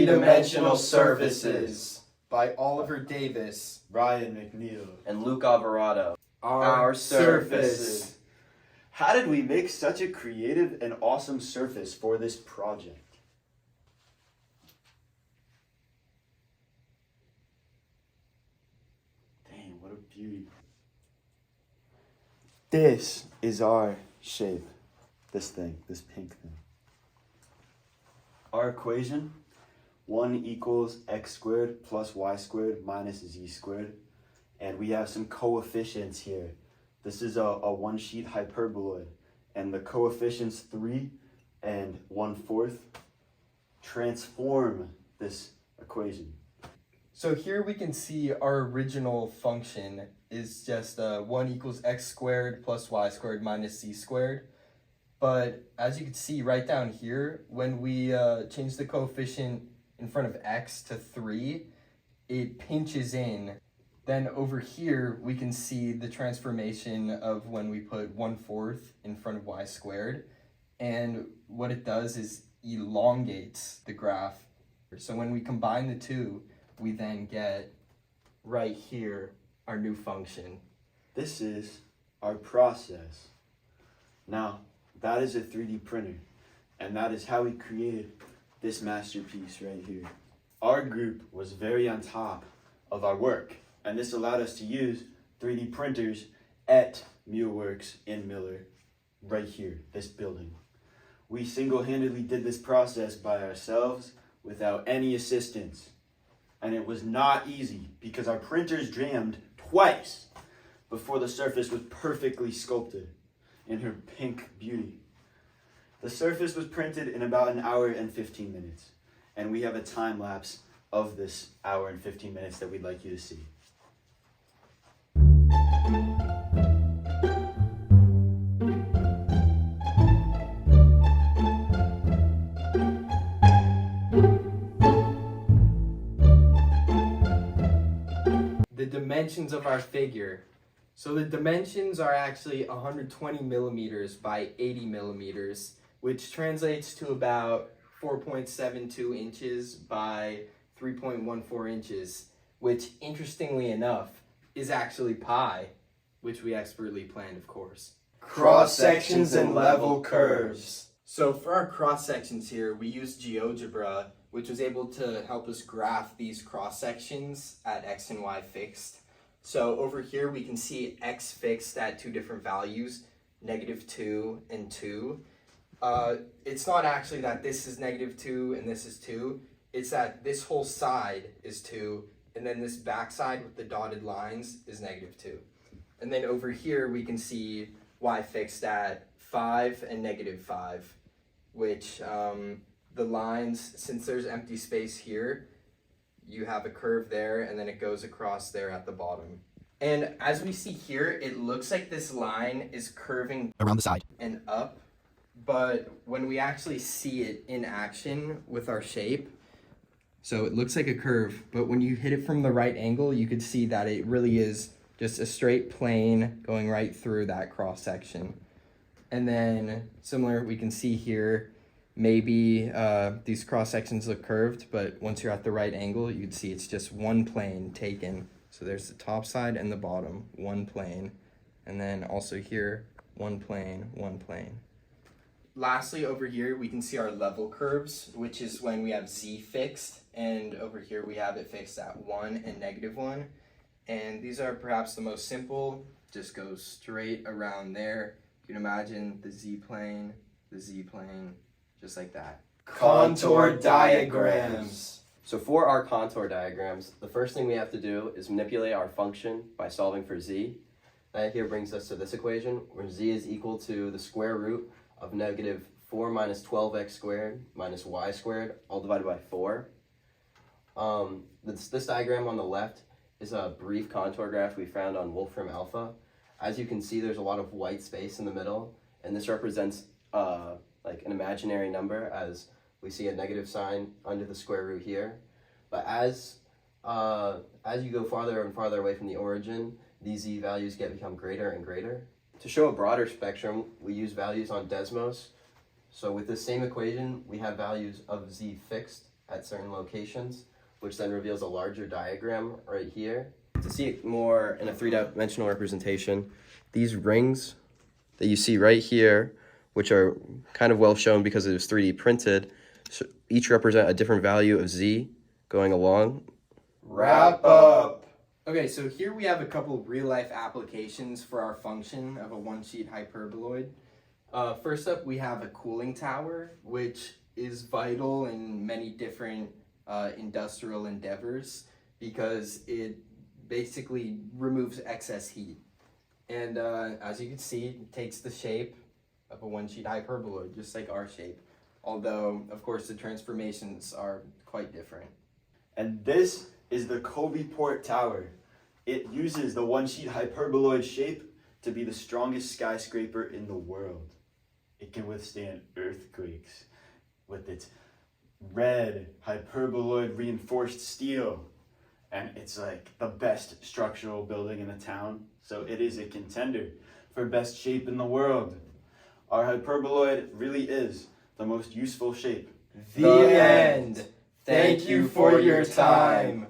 Three-dimensional surfaces by Oliver Davis, Ryan McNeil, and Luke Alvarado. Our surface. How did we make such a creative and awesome surface for this project? Dang, what a beauty. This is our shape. This thing, this pink thing. Our equation, 1 equals x squared plus y squared minus z squared. And we have some coefficients here. This is a one-sheet hyperboloid. And the coefficients 3 and 1/4 transform this equation. So here we can see our original function is just 1 equals x squared plus y squared minus z squared. But as you can see right down here, when we change the coefficient in front of x to 3, it pinches in. Then over here, we can see the transformation of when we put 1/4 in front of y squared. And what it does is elongates the graph. So when we combine the two, we then get right here our new function. This is our process. Now, that is a 3D printer, and that is how we created this masterpiece right here. Our group was very on top of our work, and this allowed us to use 3D printers at MuleWorks in Miller, right here, this building. We single-handedly did this process by ourselves without any assistance. And it was not easy because our printers jammed twice before the surface was perfectly sculpted in her pink beauty. The surface was printed in about 1 hour and 15 minutes. And we have a time lapse of this 1 hour and 15 minutes that we'd like you to see. The dimensions of our figure. So the dimensions are actually 120 millimeters by 80 millimeters, which translates to about 4.72 inches by 3.14 inches, which interestingly enough is actually pi, which we expertly planned, of course. Cross sections and level curves. So for our cross sections here, we used GeoGebra, which was able to help us graph these cross sections at x and y fixed. So over here we can see x fixed at two different values, -2 and 2. It's not actually that this is -2 and this is 2. It's that this whole side is 2, and then this back side with the dotted lines is -2. And then over here we can see y fixed at 5 and -5, which the lines, since there's empty space here, you have a curve there and then it goes across there at the bottom. And as we see here, it looks like this line is curving around the side and up, but when we actually see it in action with our shape, so it looks like a curve, but when you hit it from the right angle, you could see that it really is just a straight plane going right through that cross section. And then similar, we can see here, maybe these cross sections look curved, but once you're at the right angle, you'd see it's just one plane taken. So there's the top side and the bottom, one plane. And then also here, one plane, one plane. Lastly, over here, we can see our level curves, which is when we have z fixed. And over here, we have it fixed at 1 and -1. And these are perhaps the most simple, just goes straight around there. You can imagine the z-plane, just like that. Contour diagrams. So for our contour diagrams, the first thing we have to do is manipulate our function by solving for z. That here brings us to this equation, where z is equal to the square root of -4 minus 12x squared minus y squared, all divided by 4. This diagram on the left is a brief contour graph we found on Wolfram Alpha. As you can see, there's a lot of white space in the middle, and this represents like an imaginary number, as we see a negative sign under the square root here. But as you go farther and farther away from the origin, these z values become greater and greater. To show a broader spectrum, we use values on Desmos. So with this same equation, we have values of z fixed at certain locations, which then reveals a larger diagram right here. To see it more in a three-dimensional representation, these rings that you see right here, which are kind of well shown because it was 3D printed, so each represent a different value of z going along. Wrap up. Okay, so here we have a couple real-life applications for our function of a one-sheet hyperboloid. First up, we have a cooling tower, which is vital in many different industrial endeavors because it basically removes excess heat. And as you can see, it takes the shape of a one-sheet hyperboloid, just like our shape. Although, of course, the transformations are quite different. And this is the Port Tower. It uses the one-sheet hyperboloid shape to be the strongest skyscraper in the world. It can withstand earthquakes with its red hyperboloid reinforced steel. And it's like the best structural building in the town. So it is a contender for best shape in the world. Our hyperboloid really is the most useful shape. The end. Thank you for your time.